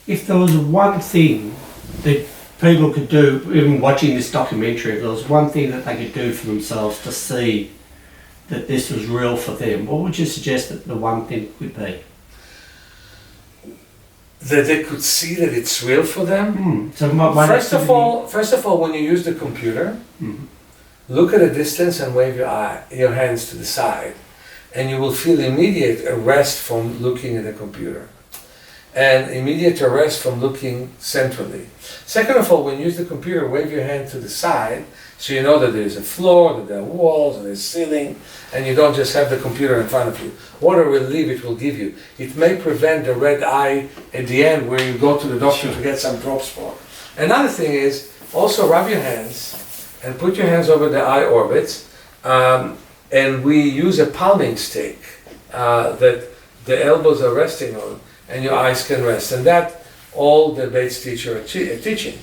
if there was one thing that people could do, even watching this documentary, if there was one thing that they could do for themselves to see that this was real for them, what would you suggest that the one thing would be? That they could see that it's real for them. So first of all, when you use the computer, look at a distance and wave your hands to the side, and you will feel immediate arrest from looking at the computer, and immediate arrest from looking centrally. Second of all, when you use the computer, wave your hand to the side, so you know that there's a floor, that there are walls, that there's ceiling, and you don't just have the computer in front of you. What a relief it will give you. It may prevent the red eye at the end where you go to the doctor to get some drops for. Another thing is, also rub your hands and put your hands over the eye orbits, and we use a palming stick that the elbows are resting on, and your eyes can rest. And that all the Bates teacher are teaching.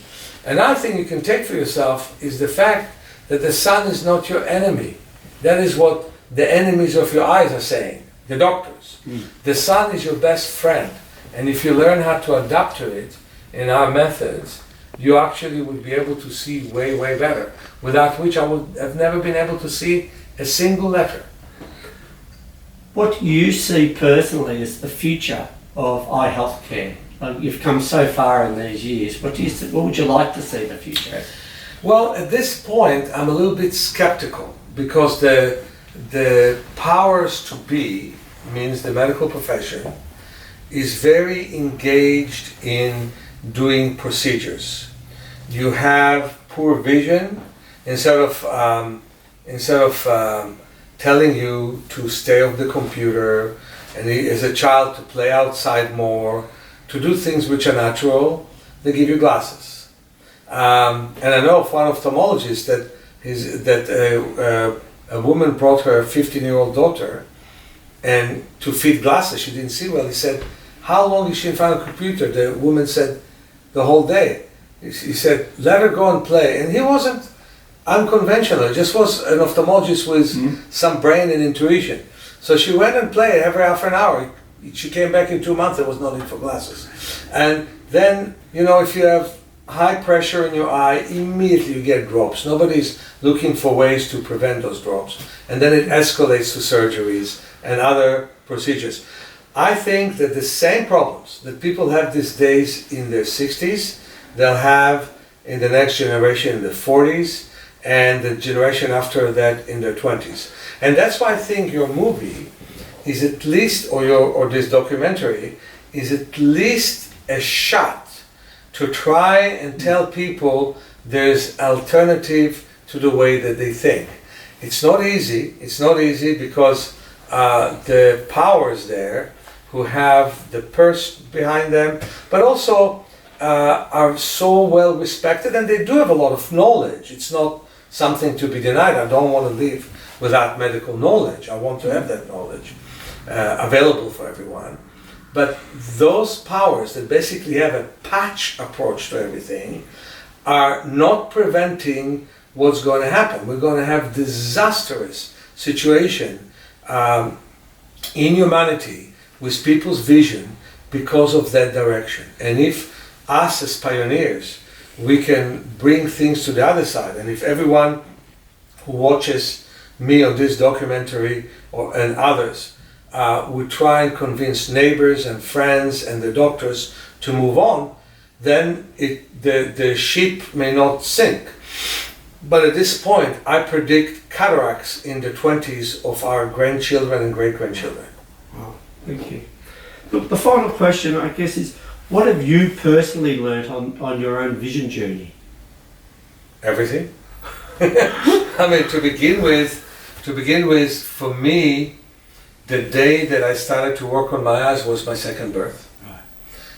Another thing you can take for yourself is the fact that the sun is not your enemy. That is what the enemies of your eyes are saying, the doctors. The sun is your best friend. And if you learn how to adapt to it in our methods, you actually would be able to see way, way better. Without which I would have never been able to see a single letter. What do you see personally as the future of eye health care? You've come so far in these years. What would you like to see in the future? Well, at this point, I'm a little bit skeptical because the powers to be, means the medical profession, is very engaged in doing procedures. You have poor vision. Instead of telling you to stay off the computer and as a child to play outside more, to do things which are natural, they give you glasses. And I know of one ophthalmologist that a woman brought her 15-year-old daughter, and to fit glasses, she didn't see well. He said, "How long is she in front of a computer?" The woman said, "The whole day." He said, "Let her go and play." And he wasn't unconventional, he just was an ophthalmologist with some brain and intuition. So she went and played every half an hour. She came back in 2 months, there was no need for glasses. And then, if you have high pressure in your eye, immediately you get drops. Nobody's looking for ways to prevent those drops. And then it escalates to surgeries and other procedures. I think that the same problems that people have these days in their 60s, they'll have in the next generation in the 40s, and the generation after that in their 20s. And that's why I think your movie is at least, or this documentary, is at least a shot to try and tell people there's alternative to the way that they think. It's not easy. It's not easy because the powers there who have the purse behind them, but also are so well respected, and they do have a lot of knowledge. It's not something to be denied. I don't want to live without medical knowledge. I want to have that knowledge available for everyone. But those powers that basically have a patch approach to everything are not preventing what's going to happen. We're going to have disastrous situation in humanity with people's vision because of that direction. And if us as pioneers, we can bring things to the other side, and if everyone who watches me on this documentary and others would try and convince neighbors and friends and the doctors to move on, then the ship may not sink. But at this point, I predict cataracts in the 20s of our grandchildren and great-grandchildren. Wow, thank you. Look, the final question, I guess, is what have you personally learnt on your own vision journey? Everything. I mean, to begin with, for me, the day that I started to work on my eyes was my second birth. Right.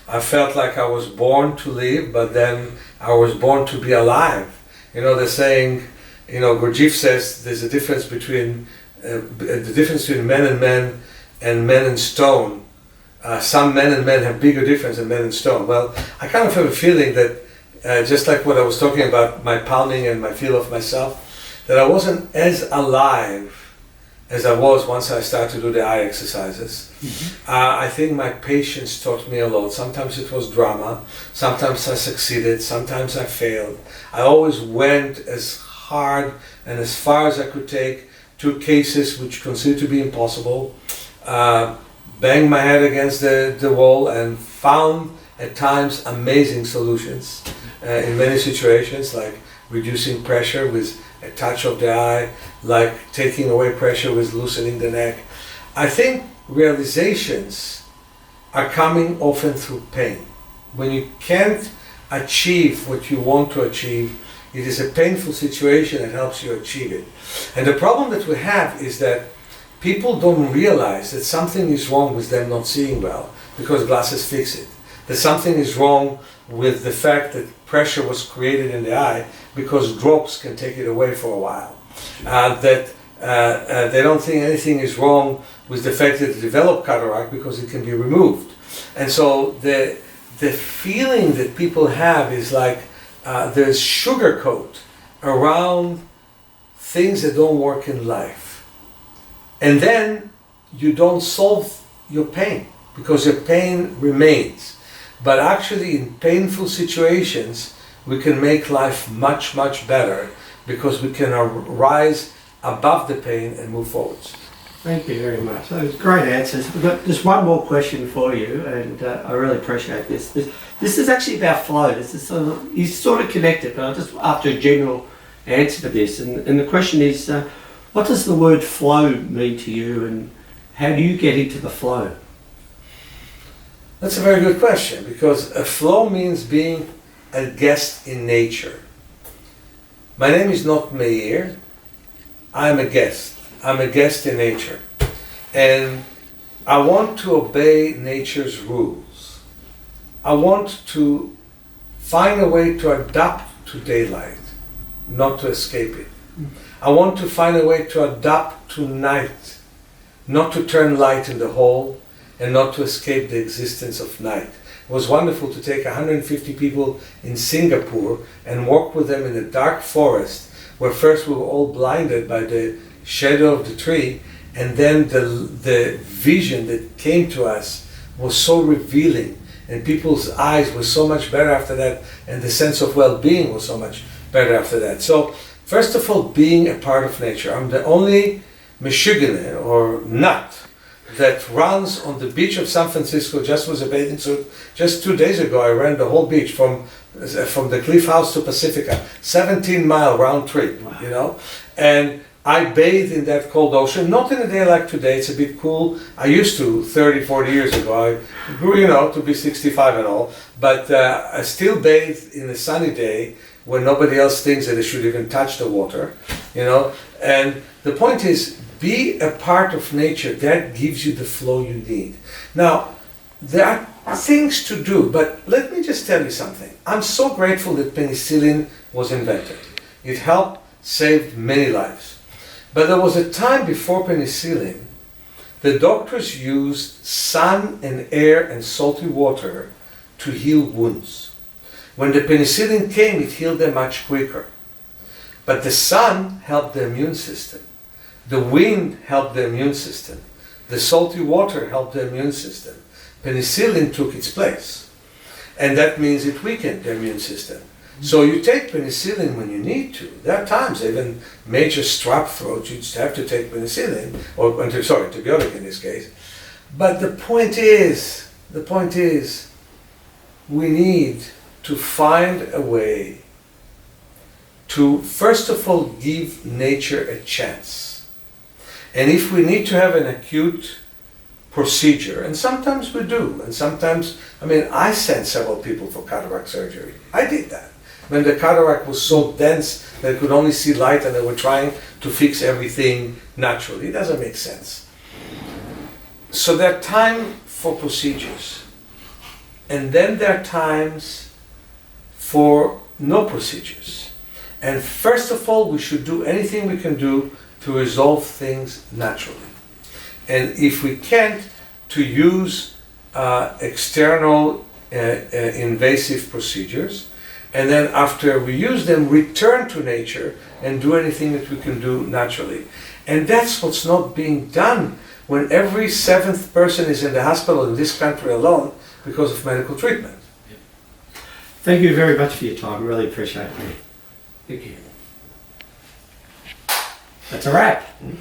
I felt like I was born to live, but then I was born to be alive. They're saying, Gurdjieff says there's a difference between men and men and stone. Some men and men have bigger difference than men and stone. Well, I kind of have a feeling that, just like what I was talking about, my palming and my feel of myself, that I wasn't as alive as I was once I started to do the eye exercises. I think my patience taught me a lot. Sometimes it was drama, sometimes I succeeded, sometimes I failed. I always went as hard and as far as I could take to cases which considered to be impossible, banged my head against the wall and found at times amazing solutions in many situations, like reducing pressure with a touch of the eye, like taking away pressure with loosening the neck. I think realizations are coming often through pain. When you can't achieve what you want to achieve, it is a painful situation that helps you achieve it. And the problem that we have is that people don't realize that something is wrong with them not seeing well because glasses fix it. That something is wrong with the fact that pressure was created in the eye because drops can take it away for a while. They don't think anything is wrong with the fact that they develop cataract because it can be removed. And so the feeling that people have is like there's sugar coat around things that don't work in life. And then you don't solve your pain because your pain remains. But actually in painful situations, we can make life much, much better because we can rise above the pain and move forwards. Thank you very much. Those great answers. We've got just one more question for you, and I really appreciate this. This is actually about flow. This is sort of connected, but I'm just after a general answer to this. And the question is, what does the word flow mean to you, and how do you get into the flow? That's a very good question, because a flow means being a guest in nature. My name is not Meir. I'm a guest. I'm a guest in nature. And I want to obey nature's rules. I want to find a way to adapt to daylight, not to escape it. I want to find a way to adapt to night, not to turn light in the hole, and not to escape the existence of night. It was wonderful to take 150 people in Singapore and walk with them in a dark forest where first we were all blinded by the shadow of the tree, and then the vision that came to us was so revealing, and people's eyes were so much better after that, and the sense of well-being was so much better after that. So first of all, being a part of nature. I'm the only Michiganer or nut that runs on the beach of San Francisco just with a bathing suit. Just 2 days ago I ran the whole beach from the Cliff House to Pacifica, 17-mile round trip. Wow. You know, and I bathe in that cold ocean, not in a day like today, it's a bit cool. I used to 30, 40 years ago. I grew, to be 65 and all, but I still bathe in a sunny day when nobody else thinks that they should even touch the water, and the point is, be a part of nature. That gives you the flow you need. Now, there are things to do, but let me just tell you something. I'm so grateful that penicillin was invented. It helped save many lives. But there was a time before penicillin, the doctors used sun and air and salty water to heal wounds. When the penicillin came, it healed them much quicker. But the sun helped the immune system. The wind helped the immune system. The salty water helped the immune system. Penicillin took its place. And that means it weakened the immune system. So you take penicillin when you need to. There are times, even major strep throat, you just have to take penicillin, antibiotic in this case. But the point is, we need to find a way to, first of all, give nature a chance. And if we need to have an acute procedure, and sometimes we do, and sometimes, I sent several people for cataract surgery. I did that. When the cataract was so dense that they could only see light and they were trying to fix everything naturally. It doesn't make sense. So there are times for procedures. And then there are times for no procedures. And first of all, we should do anything we can do to resolve things naturally. And if we can't, to use external invasive procedures, and then after we use them, return to nature and do anything that we can do naturally. And that's what's not being done when every seventh person is in the hospital in this country alone because of medical treatment. Thank you very much for your time. Really appreciate it. Thank you. That's a wrap.